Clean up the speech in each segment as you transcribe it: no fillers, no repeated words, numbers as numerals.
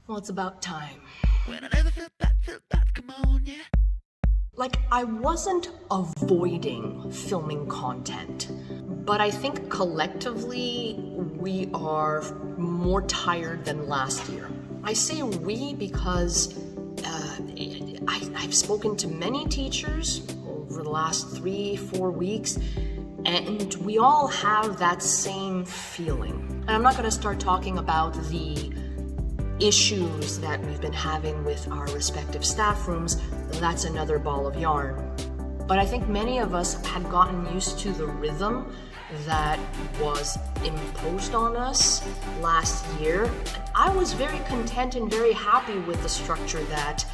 Well, it's about time. When I never felt bad, come on, yeah. Like, I wasn't avoiding filming content, but I think collectively we are more tired than last year. I say we because I've spoken to many teachers over the last 3-4 weeks, and we all have that same feeling. And I'm not going to start talking about the issues that we've been having with our respective staff rooms. That's another ball of yarn. But I think many of us had gotten used to the rhythm that was imposed on us last year. I was very content and very happy with the structure that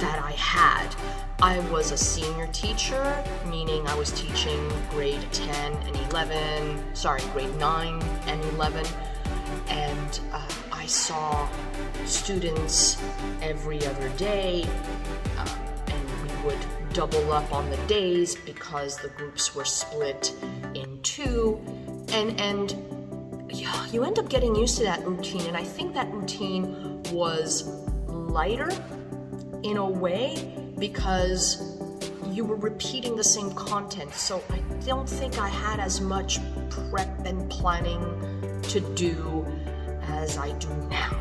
I had. I was a senior teacher, meaning I was teaching grade 10 and 11, grade 9 and 11, and I saw students every other day, and we would double up on the days because the groups were split in two, and yeah, you end up getting used to that routine, and I think that routine was lighter in a way because you were repeating the same content, so I don't think I had as much prep and planning to do as I do now.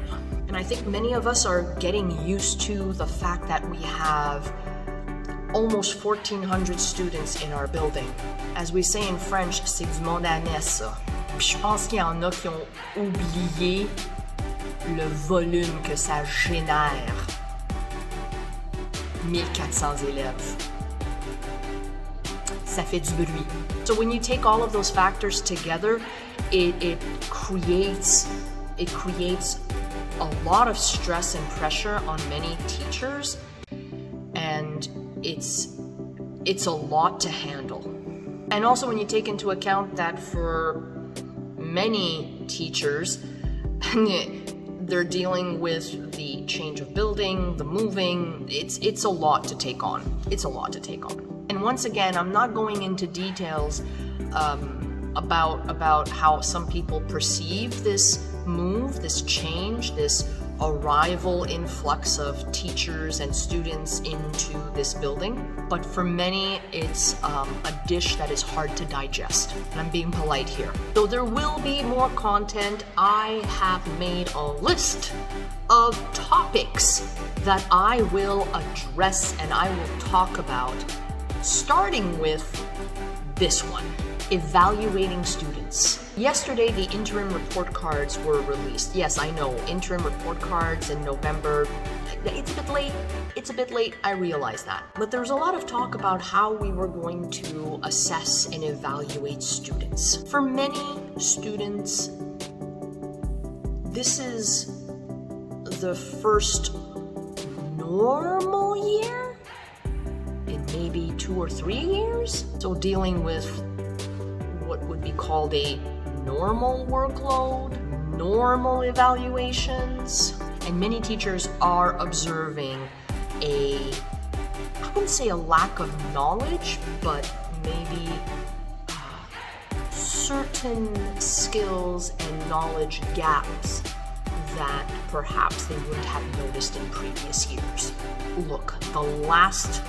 And I think many of us are getting used to the fact that we have almost 1,400 students in our building. As we say in French, c'est du monde à messe. Je pense qu'il y en a qui ont oublié le volume que ça génère. 1400 élèves. Ça fait du bruit. So when you take all of those factors together, it creates a lot of stress and pressure on many teachers, and it's a lot to handle. And also when you take into account that for many teachers, they're dealing with the change of building, the moving, it's a lot to take on. It's a lot to take on. And once again, I'm not going into details about how some people perceive this move, this change, this arrival influx of teachers and students into this building. But for many, it's a dish that is hard to digest. And I'm being polite here. Though there will be more content, I have made a list of topics that I will address and I will talk about, starting with this one. Evaluating students. Yesterday, the interim report cards were released. Yes, I know, interim report cards in November. It's a bit late, I realize that. But there was a lot of talk about how we were going to assess and evaluate students. For many students, this is the first normal year in maybe 2 or 3 years. So dealing with what would be called a normal workload, normal evaluations, and many teachers are observing I wouldn't say a lack of knowledge, but maybe certain skills and knowledge gaps that perhaps they wouldn't have noticed in previous years. Look, the last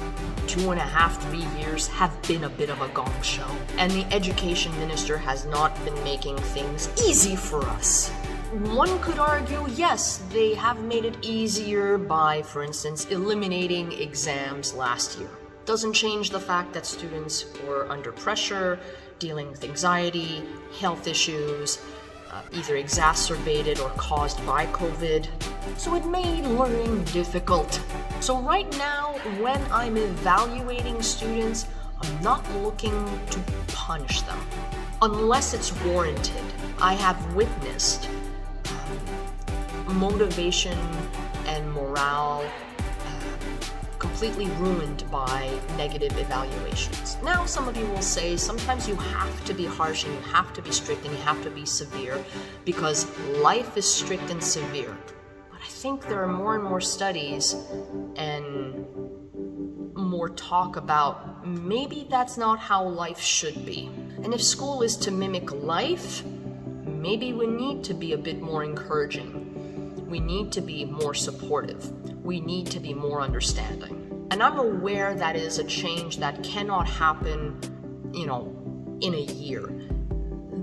2.5, 3 years have been a bit of a gong show, and the education minister has not been making things easy for us. One could argue, yes, they have made it easier by, for instance, eliminating exams last year. Doesn't change the fact that students were under pressure, dealing with anxiety, health issues, either exacerbated or caused by COVID, so it made learning difficult. So right now, when I'm evaluating students, I'm not looking to punish them, unless it's warranted. I have witnessed motivation and morale completely ruined by negative evaluations. Now, some of you will say sometimes you have to be harsh and you have to be strict and you have to be severe because life is strict and severe. But I think there are more and more studies and more talk about maybe that's not how life should be. And if school is to mimic life, maybe we need to be a bit more encouraging. We need to be more supportive. We need to be more understanding. And I'm aware that is a change that cannot happen, in a year.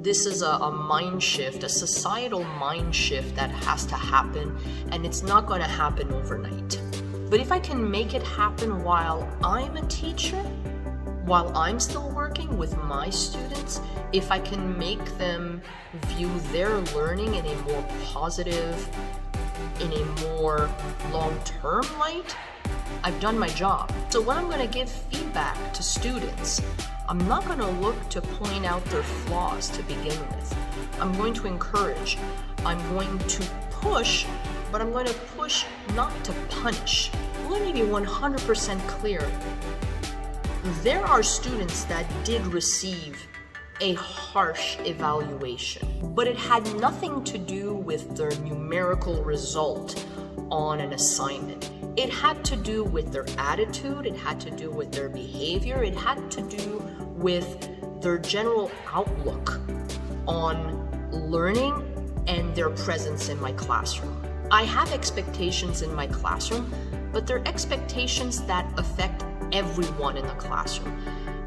This is a mind shift, a societal mind shift that has to happen, and it's not going to happen overnight. But if I can make it happen while I'm a teacher, while I'm still working with my students, if I can make them view their learning in a more positive, in a more long-term light, I've done my job. So when I'm going to give feedback to students, I'm not going to look to point out their flaws to begin with. I'm going to encourage. I'm going to push, but I'm going to push not to punish. Let me be 100% clear. There are students that did receive a harsh evaluation, but it had nothing to do with their numerical result on an assignment. It had to do with their attitude, it had to do with their behavior, it had to do with their general outlook on learning and their presence in my classroom. I have expectations in my classroom, but they're expectations that affect everyone in the classroom.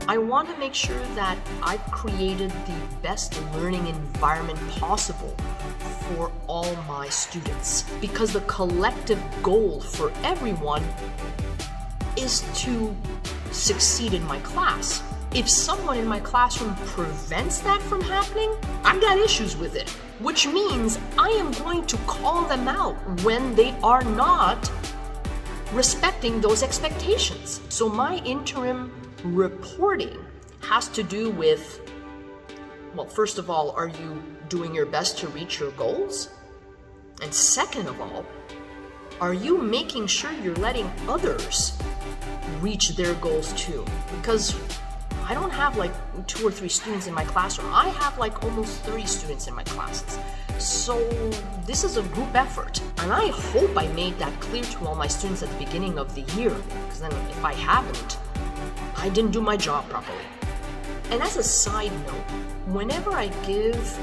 I want to make sure that I've created the best learning environment possible for all my students, because the collective goal for everyone is to succeed in my class. If someone in my classroom prevents that from happening, I've got issues with it, which means I am going to call them out when they are not respecting those expectations. So my interim reporting has to do with, well, first of all, are you doing your best to reach your goals? And second of all, are you making sure you're letting others reach their goals too? Because I don't have like 2 or 3 students in my classroom. I have like almost 30 students in my classes. So this is a group effort. And I hope I made that clear to all my students at the beginning of the year, because then if I haven't, I didn't do my job properly. And as a side note, whenever I give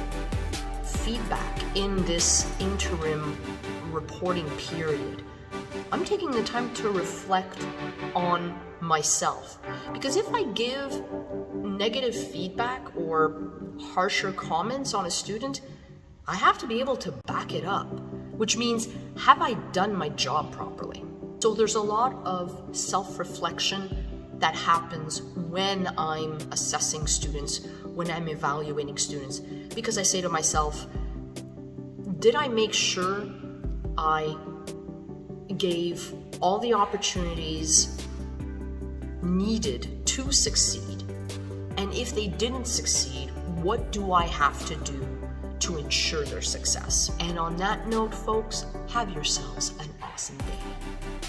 feedback in this interim reporting period, I'm taking the time to reflect on myself. Because if I give negative feedback or harsher comments on a student, I have to be able to back it up, which means, have I done my job properly? So there's a lot of self-reflection that happens when I'm assessing students, when I'm evaluating students, because I say to myself, did I make sure I gave all the opportunities needed to succeed? And if they didn't succeed, what do I have to do to ensure their success? And on that note, folks, have yourselves an awesome day.